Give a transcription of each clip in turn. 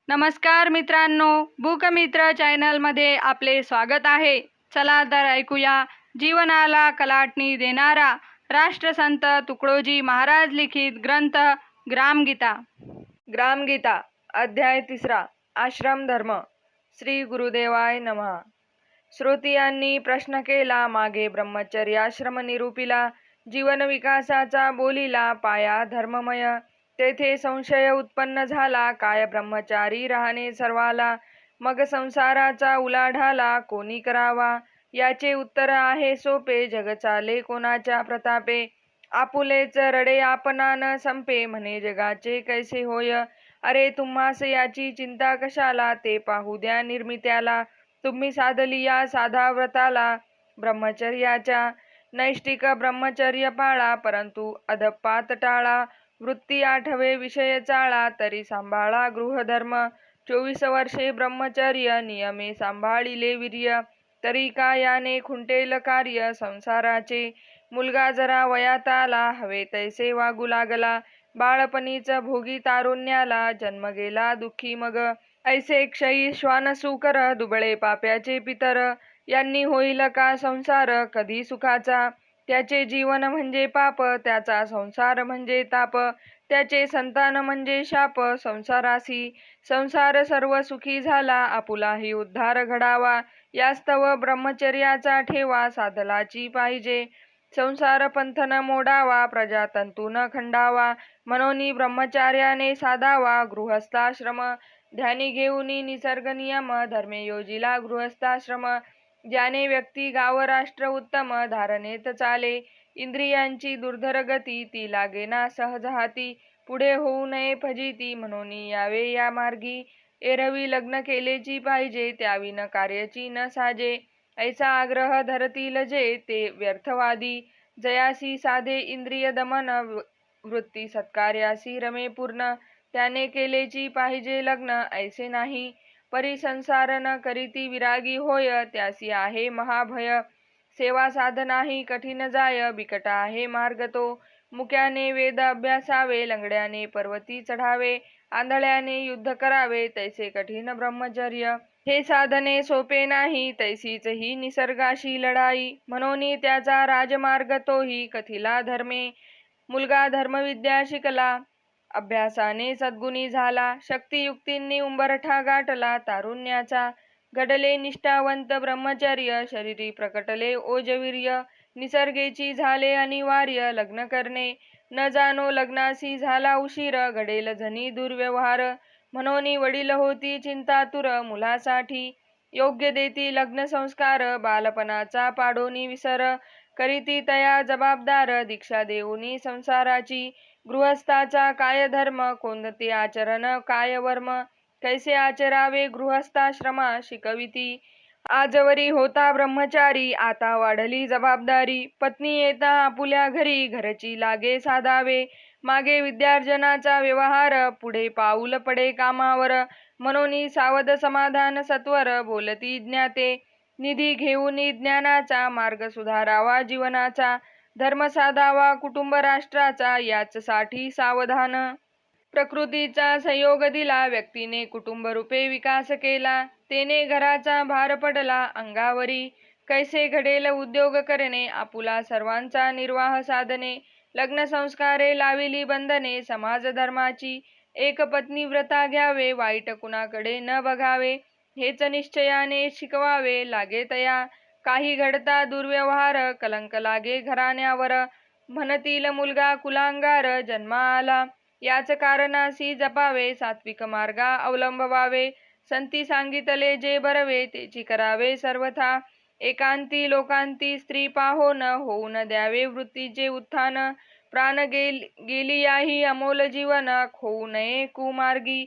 नमस्कार मित्रांनो, बुकमित्र चॅनलमध्ये आपले स्वागत आहे. चला तर ऐकूया जीवनाला कलाटणी देणारा राष्ट्रसंत तुकडोजी महाराज लिखित ग्रंथ ग्रामगीता. ग्रामगीता अध्याय 3 आश्रम धर्म. श्री गुरुदेवाय नमः. श्रोतियांनी प्रश्न केला, मागे ब्रह्मचर्याश्रम निरूपिला, जीवन विकासाचा बोलिला पाया धर्ममय. तेथे संशय उत्पन्न झाला, काय ब्रह्मचारी राहणे सर्वाला, मग संसाराचा उलाढाला कोणी करावा. याचे उत्तर आहे सोपे, जग चाले कोणाच्या प्रतापे. आपुलेच रडे आपणा न संपे, म्हणे जगाचे कैसे होय. अरे तुम्हास याची चिंता कशाला, ते पाहू द्या निर्मित्याला. तुम्ही साधली या साधा व्रताला, ब्रह्मचर्याच्या नैष्टिक ब्रह्मचर्य पाळा, परंतु अधपात टाळा. वृत्ती आठवे विषय चाळा, तरी सांभाळा गृहधर्म. 24 वर्षे ब्रह्मचर्य नियमे सांभाळिले वीर्य, तरी का याने खुंटेल कार्य संसाराचे. मुलगा जरा वयात आला, हवे तैसे वागू लागला, बाळपणीच भोगी तारुण्याला, जन्म गेला दुःखी मग. ऐसे क्षयी श्वानसुकर, दुबळे पाप्याचे पितर, यांनी होईल का संसार कधी सुखाचा. त्याचे जीवन म्हणजे पाप, त्याचा संसार म्हणजे ताप, त्याचे संतान म्हणजे शाप. संसारासी संसार सर्व सुखी झाला, आपुलाही उद्धार घडावा, यास्तव ब्रह्मचर्याचा ठेवा साधलाची पाहिजे. संसार पंथ न मोडावा, प्रजातंतू न खंडावा, म्हणून ब्रह्मचार्याने साधावा गृहस्थाश्रम. ध्यानी घेऊनी निसर्ग नियम, धर्मे योजिला गृहस्थाश्रम. ज्याने व्यक्ती गाव राष्ट्र उत्तम, धारणेत चाले, इंद्रियांची दुर्धर गती, ती लागेना सहज हाती, पुढे होऊ नये फजिती, म्हणून यावे या मार्गी. एरवी लग्न केलेची पाहिजे, त्याविन कार्याची न साजे, ऐसा आग्रह धरतील जे ते व्यर्थवादी. जयासी साधे इंद्रिय दमन, वृत्ती सत्कार्यासी रमे पूर्ण, त्याने केलेची पाहिजे लग्न, ऐसे नाही. परी संसार न करीती विरागी होय, त्यासी आहे महाभय. सेवा साधनाही कठीण जाय, बिकट आहे मार्ग तो. मुक्याने वेद अभ्यासावे, लंगड्याने पर्वती चढावे, आंधळ्याने युद्ध करावे, तैसे कठीण ब्रह्मचर्य. हे साधने सोपे नाही, तैसीच ही निसर्गाशी लढाई, म्हणून त्याचा राजमार्ग तोही कथिला धर्मे. मुलगा धर्मविद्या शिकला, अभ्यासाने सद्गुणी झाला, शक्तियुक्तींनी उंबरठा गाठला तारुण्याचा. घडले निष्ठावंत ब्रह्मचर्य, शरीरी प्रकटले ओजवीर्य, निसर्गेची झाले अनिवार्य लग्न करणे. न जाणो लग्नासी झाला उशीर, घडेल जनी दुर्व्यवहार, म्हणून वडील होती चिंतातुर मुलासाठी. योग्य देती लग्न संस्कार, बालपणाचा पाडोनी विसर, करीती तया जबाबदार, दीक्षा देऊनी संसाराची. गृहस्थाचा काय धर्म, कोणते आचरण काय वर्म, कैसे आचरावे गृहस्थाश्रमा शिकविती. आजवरी होता ब्रह्मचारी, आता वाढली जबाबदारी, पत्नी येता आपुल्या घरी, घरची लागे साधावे, मागे विद्यार्जनाचा व्यवहार, पुढे पाऊल पडे कामावर, म्हणून सावध समाधान सत्वर, बोलती ज्ञाते. निधी घेऊन ज्ञानाचा, मार्ग सुधारावा जीवनाचा, धर्म साधावा कुटुंब राष्ट्राचा, याच साठी सावधान. प्रकृतीचा संयोग दिला, व्यक्तीने कुटुंब रूपे विकास केला, तेने घराचा भार पडला अंगावरी. कैसे घडेल उद्योग करणे, आपुला सर्वांचा निर्वाह साधने, लग्न संस्कारे लाविली बंधने समाज धर्माची. एक पत्नी व्रता घ्यावे, वाईट कुणाकडे न बघावे, हेच निश्चयाने शिकवावे लागे तया. काही घडता दुर्व्यवहार, कलंक लागे घराण्यावर, म्हणतील मुलगा कुलांगार जन्मा आला, याच कारणासी जपावे सात्विक मार्गा अवलंबवावे. संती सांगितले जे बरवे, तेची करावे सर्वथा. एकांती लोकांती स्त्री पाहो न, होऊ न द्यावे वृत्तीचे उत्थान. प्राण गेली याही अमोल जीवन, होऊ नये कुमार्गी.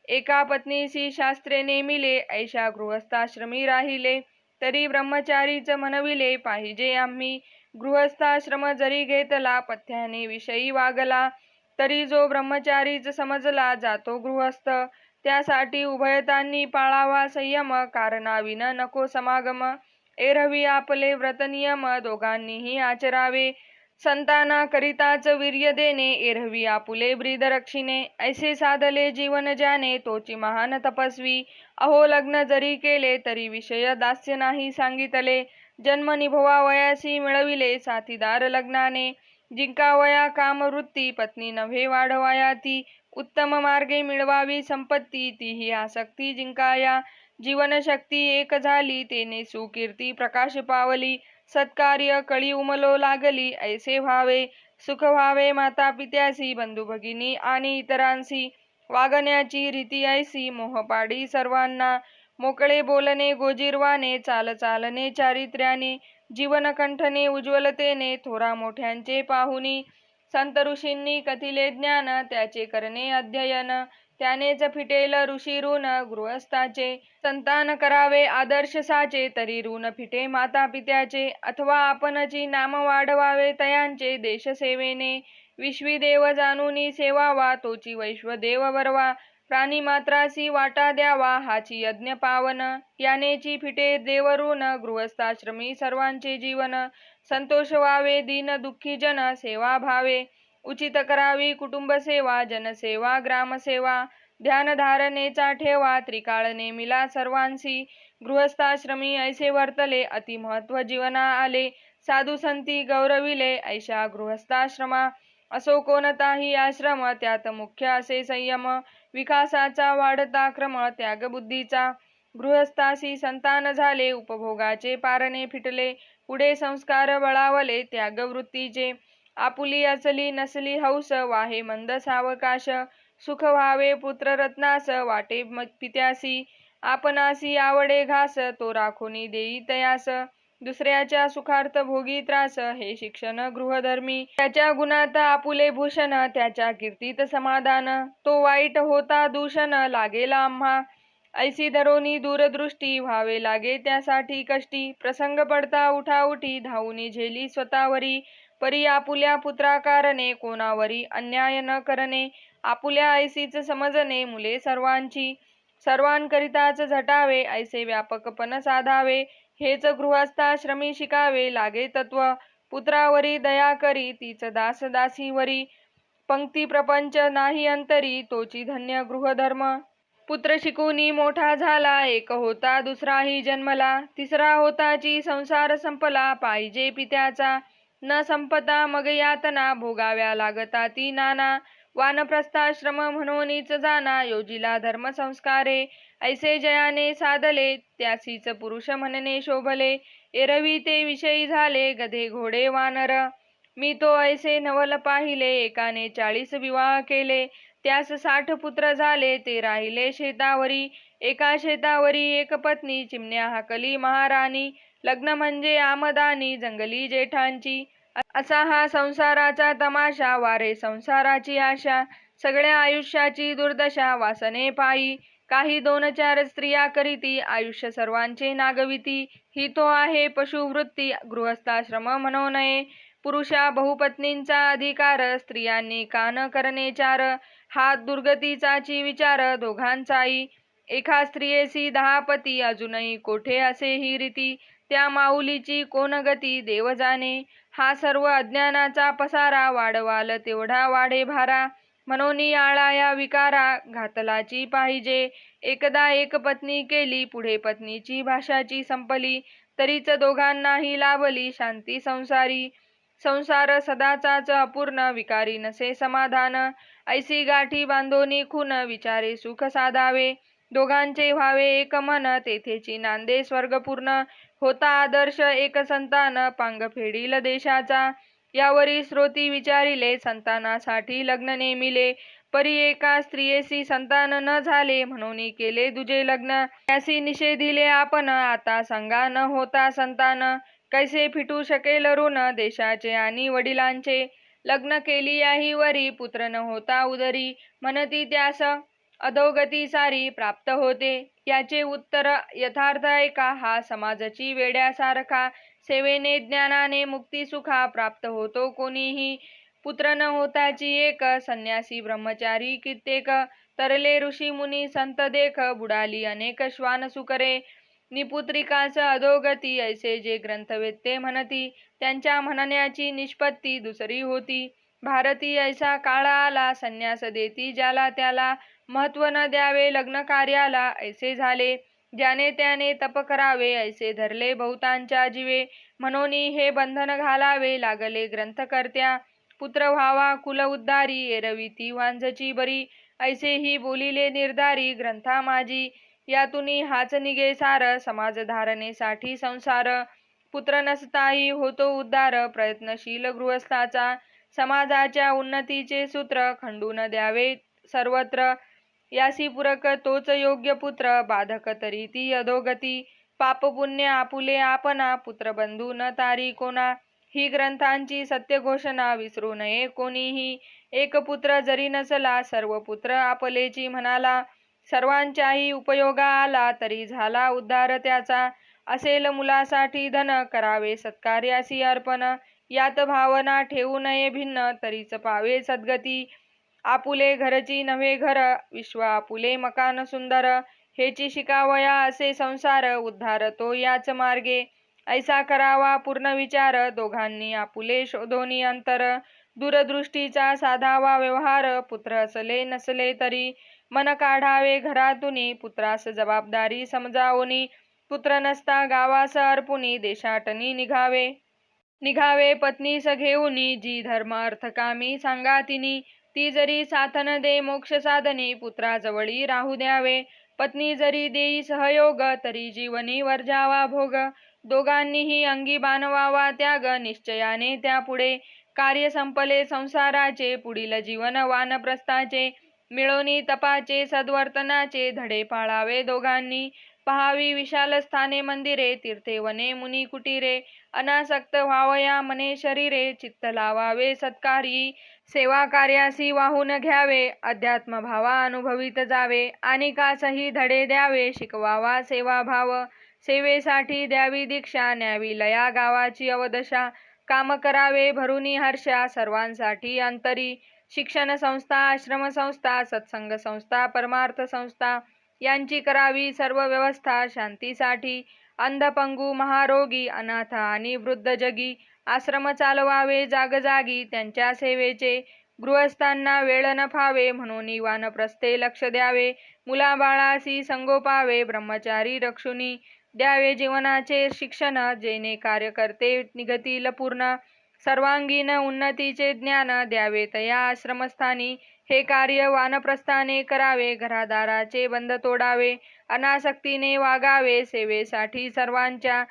एका पत्नीसी शास्त्रे नेमिले, ऐशा गृहस्थाश्रमी राहिले, तरी ब्रह्मचारीच म्हणविले पाहिजे आम्ही. गृहस्थाश्रम जरी घेतला, पथ्याने विषयी वागला, तरी जो ब्रह्मचारीच समजला जातो गृहस्थ. त्यासाठी उभयतांनी पाळावा संयम, कारणाविन नको समागम. एरवी आपले व्रत नियम दोघांनीही आचरावे, संताना करिताच वीर्य देणे एरहवी आपुले ब्रीदरक्षिणे ऐसे साधले जीवन ज्याने तोची महान तपस्वी अहो लग्न जरी केले तरी विषय दास्य नाही सांगितले जन्म निभवावयासी मिळविले साथीदार लग्नाने जिंकावया कामवृत्ती पत्नी नव्हे वाढवाया ती उत्तम मार्गे मिळवावी संपत्ती तीही आसक्ती जिंकाया जीवनशक्ती एक झाली तेने सुकीर्ती प्रकाश पावली सत्कार्य कळी उमलो लागली ऐसे व्हावे सुख व्हावे माता पित्यासी बंधू भगिनी आणि इतरांसी वागण्याची रीती ऐसी मोहपाडी सर्वांना मोकळे बोलणे गोजीरवाने चाल चालणे चारित्र्याने जीवन कंठने उज्ज्वलतेने थोरा मोठ्यांचे पाहुनी संत ऋषींनी कथिले ज्ञान त्याचे करणे अध्ययन त्यानेच फिटेल ऋषी ऋण गृहस्थाचे संतान करावे आदर्श साचे तरी ऋण फिटे माता पित्याचे अथवा आपणची नाम वाढवावे तयांचे देशसेवेने विश्वी देव जाणूनी सेवावा तोची वैश्वदेव वरवा प्राणी मात्रासी वाटा द्यावा हाची यज्ञ पावन यानेची फिटे देवऋण गृहस्थाश्रमी सर्वांचे जीवन संतोष व्हावे दीन दुःखी जन सेवा भावे उचित करावी कुटुंब सेवा जनसेवा ग्रामसेवा ध्यान धारणेचा ठेवा त्रिकाळ नेमिला सर्वांसी गृहस्थाश्रमी ऐसे वर्तले अति महत्व जीवना आले साधू संती गौरविले ऐशा गृहस्थाश्रमा असो कोणताही आश्रम त्यात मुख्य असे संयम विकासाचा वाढता क्रम त्यागबुद्धीचा गृहस्थासी संतान झाले उपभोगाचे पारणे फिटले पुढे संस्कार बळावले त्यागवृत्तीचे आपुली असली नसली हौस वाहे मंद सावकाश सुख व्हावे पुत्ररत्नास वाटे पित्यासी आपणासी आवडे घास तो राखोनी देई तयास दुसऱ्याच्या सुखार्थ भोगी त्रास हे शिक्षण गृहधर्मी त्याच्या गुणात आपुले भूषण त्याच्या कीर्तीत समाधान तो वाईट होता दूषण लागेला आम्हा ऐसी धरोनी दूरदृष्टी व्हावे लागे त्यासाठी कष्टी प्रसंग पडता उठाउठी धावूनी झेली स्वतःवरी परी आपुल्या पुत्राकारणे कोणावरी अन्याय न करणे आपुल्या ऐसीच समजणे मुले सर्वांची सर्वांकरिताच झटावे ऐसे व्यापकपण साधावे हेच गृहस्थाश्रमी शिकावे लागे तत्व पुत्रावरी दया करी तीच दास दासीवरी पंक्ती प्रपंच नाही अंतरी तोची धन्य गृहधर्म पुत्र शिकूनी मोठा झाला एक होता दुसराही जन्मला तिसरा होताची संसार संपला पाहिजे पित्याचा न संपता मग यातना भोगाव्या लागता ती नाना वानप्रस्थाश्रम म्हणूनच जाना योजिला धर्म संस्कारे ऐसे जयाने साधले त्यासीच पुरुष म्हणणे शोभले एरवी ते विषयी झाले गधे घोडे वानर मी तो ऐसे नवल पाहिले एकाने 40 विवाह केले त्यास 60 पुत्र झाले ते राहिले शेतावरी एका शेतावरी एक पत्नी चिमण्या हाकली महाराणी लग्न म्हणजे आमदानी जंगली जेठांची असा हा संसाराचा तमाशा वारे संसाराची आशा सगळ्या आयुष्याची दुर्दशा वासने पायी काही 2-4 स्त्रिया करीती आयुष्य सर्वांचे नागविती ही तो आहे पशुवृत्ती गृहस्थाश्रम म्हणू नये पुरुषा बहुपत्नींचा अधिकार स्त्रियांनी कान करणे चार हा दुर्गतीचाची विचार दोघांचाही एका स्त्रियेसी 10 पती अजूनही कोठे असे ही रीती त्या माऊलीची कोण गती देव जाणे हा सर्व अज्ञानाचा पसारा वाढवाल तेवढा वाढे भारा म्हणून आळा या विकारा घातलाची पाहिजे एकदा एक पत्नी केली पुढे पत्नीची भाषाची संपली तरीच दोघांनाही लाभली शांती संसारी संसार सदाचाच अपूर्ण विकारी नसे समाधान ऐसी गाठी बांधोनी खून विचारे सुख साधावे दोघांचे व्हावे एक मन तेथेची नांदे स्वर्गपूर्ण होता आदर्श एक संतान पांग फेडील देशाचा यावरी श्रोती विचारिले संतानासाठी लग्न नेमिले परी एका स्त्रियेसी संतान न झाले म्हणून केले दुजे लग्न त्यासी निषेधिले आपण आता सांगा न होता संतान कैसे फिटू शकेल ऋण देशाचे आणि वडिलांचे लग्न केली याही वरी पुत्र न होता उदरी म्हणती त्यास अधोगती सारी प्राप्त होते याचे उत्तर यथार्थ ऐका हा समाजाची वेड्यासारखा सेवेने ज्ञानाने मुक्ती सुखा प्राप्त होतो कोणीही पुत्र न होताची एक संन्यासी ब्रह्मचारी कित्येक तरले ऋषी मुनी संत देख बुडाली अनेक श्वान सुकरे निपुत्रिकास अधोगती ऐसे जे ग्रंथवेत्ते म्हणती, त्यांच्या म्हणण्याची निष्पत्ती दुसरी होती. भारती ऐसा काळ आला, संन्यास देती ज्याला त्याला, महत्व न द्यावे लग्न कार्याला ऐसे झाले. ज्याने त्याने तप करावे ऐसे धरले बहुतांच्या जीवे, म्हणून हे बंधन घालावे लागले ग्रंथकर्त्या. पुत्र व्हावा कुल उद्धारी, एरविती वांझची बरी, ऐसे ही बोलिले निर्धारी ग्रंथा माझी. यातुनी हाच निघे सार, समाज धारणेसाठी संसार. पुत्र नसताही होतो उद्धार, प्रयत्नशील गृहस्थाचा. समाजाच्या उन्नतीचे सूत्र, खंडून द्यावे सर्वत्र. यासी पूरक तोच योग्य पुत्र, बाधक तरी ती अधोगती. पाप पुण्य आपुले आपणा, पुत्र बंधू न तारी कोणा. ही ग्रंथांची सत्य घोषणा, विसरू नये कोणीही. एक पुत्र जरी नसला, सर्व पुत्र आपलेची म्हणाला. सर्वांच्याही उपयोगा आला, तरी झाला उद्धार त्याचा. असेल मुलासाठी धन, करावे सत्कार्यासी अर्पण. यात भावना ठेवू नये भिन्न, तरीच पावे सद्गती. आपुले घरची नव्हे घर, विश्व आपुले मकान सुंदर. हेची शिकावया असे संसार, उद्धार तो याच मार्गे. ऐसा करावा पूर्ण विचार, दोघांनी आपुले शोधोनी अंतर. दूरदृष्टीचा साधावा व्यवहार, पुत्र असले नसले तरी. मन काढावे घरातुनी, पुत्रास जबाबदारी समजावोनी. पुत्र नसता गावास अर्पुनी, देशाटनी निघावे पत्नीस घेऊनी. जी धर्म अर्थकामी सांगा तिनी, ती जरी साथ न दे मोक्ष साधनी, पुत्राजवळी राहू द्यावे. पत्नी जरी देई सहयोग, तरी जीवनी वर्जावा भोग. दोघांनीही अंगी बाणवावा त्याग, निश्चयाने त्यापुढे. कार्य संपले संसाराचे, पुढील जीवन वानप्रस्थाचे. मिळोनी तपाचे सद्वर्तनाचे, धडे पाळावे दोघांनी. पहावी विशाल स्थाने मंदिरे, तीर्थे वने मुनी कुटीरे. अनासक्त व्हावया मने शरीरे, चित्त लावावे सत्कारी. सेवा कार्यासी वाहून घ्यावे, अध्यात्म भावा अनुभवित जावे. आणि कासही धडे द्यावे, शिकवावा सेवाभाव. सेवेसाठी द्यावी दीक्षा, न्यावी लया गावाची अवदशा. काम करावे भरुनी हर्षा, सर्वांसाठी अंतरी. शिक्षण संस्था, आश्रम संस्था, सत्संग संस्था, परमार्थ संस्था यांची करावी सर्व व्यवस्था शांतीसाठी. अंधपंगू महारोगी, अनाथ आणि वृद्ध जगी आश्रम चालवावे जागजागी त्यांच्या सेवेचे. गृहस्थांना वेळ न फावे, म्हणून वानप्रस्थे लक्ष द्यावे. मुलाबाळासी संगोपावे, ब्रह्मचारी रक्षुनी. द्यावे जीवनाचे शिक्षण, जेणे कार्य करते निगतील पूर्ण. सर्वांगीण उन्नतीचे ज्ञान, द्यावे तया आश्रमस्थानी. हे कार्य वानप्रस्थाने करावे, घरादाराचे बंध तोडावे. अनासक्तीने वागावे, सेवेसाठी सर्वांच्या.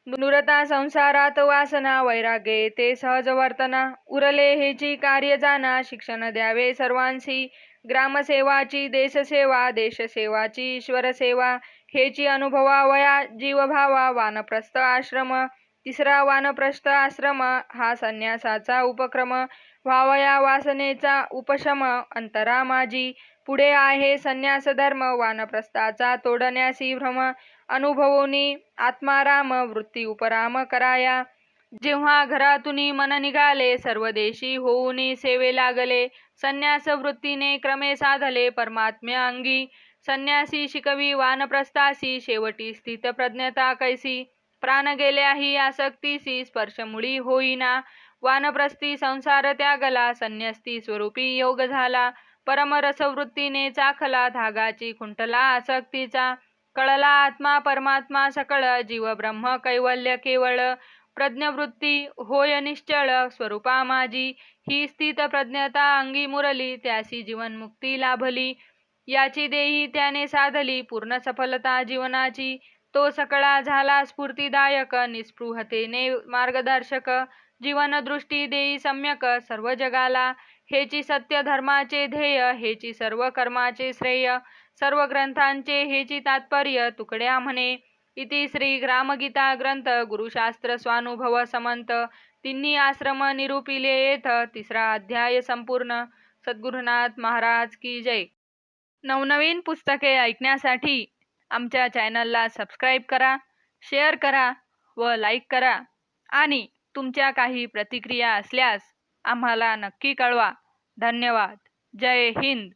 नुरता संसारात वासना, वैराग्य येते सहज वर्तना. उरले हेची कार्य जाणा, शिक्षण द्यावे सर्वांसी. ग्रामसेवाची देशसेवा, देशसेवाची ईश्वरसेवा. हेची अनुभवावया जीवभावा, वानप्रस्थ आश्रम. तिसरा वानप्रस्थ आश्रम, हा संन्यासाचा उपक्रम. व्हावया वासनेचा उपशम, अंतरा माझी. पुढे आहे संन्यास धर्म, वानप्रस्थाचा तोडण्यासी भ्रम. अनुभवोनी आत्माराम, वृत्ती उपराम कराया. जेव्हा घरातुनी मन निघाले, सर्वदेशी होऊनी सेवे लागले. संन्यास वृत्तीने क्रमे साधले परमात्म्य अंगी. संन्यासी शिकवी वानप्रस्थासी, शेवटी स्थित प्रज्ञता कैसी. प्राण गेल्याही आसक्तीसी, स्पर्शमुळी होईना. वानप्रस्थी संसार त्यागला, संन्यस्ती स्वरूपी योग झाला. परमरसवृत्तीने चाखला, धागाची खुंटला आसक्तीचा. कळला आत्मा परमात्मा सकळ, जीव ब्रह्म कैवल्य केवळ. प्रज्ञवृत्ती होय निश्चळ, स्वरूपा माझी. ही स्थित प्रज्ञता अंगी मुरली, त्यासी जीवनमुक्ती लाभली. याची देही त्याने साधली, पूर्ण सफलता जीवनाची. तो सकळा झाला स्फूर्तिदायक, निस्पृहतेने मार्गदर्शक. जीवनदृष्टी देई सम्यक सर्व जगाला. हेची सत्य धर्माचे ध्येय, हेची सर्व कर्माचे श्रेय. सर्व ग्रंथांचे हेची तात्पर्य, तुकड्या म्हणे. इति श्री ग्रामगीता ग्रंथ, गुरुशास्त्र स्वानुभव समंत. तिन्ही आश्रम निरूपिले येथ. तिसरा अध्याय संपूर्ण. सद्गुरुनाथ महाराज की जय. नवनवीन पुस्तके ऐकण्यासाठी आमच्या चॅनलला सबस्क्राईब करा, शेअर करा व लाईक करा. आणि तुमच्या काही प्रतिक्रिया असल्यास आम्हाला नक्की कळवा. धन्यवाद. जय हिंद.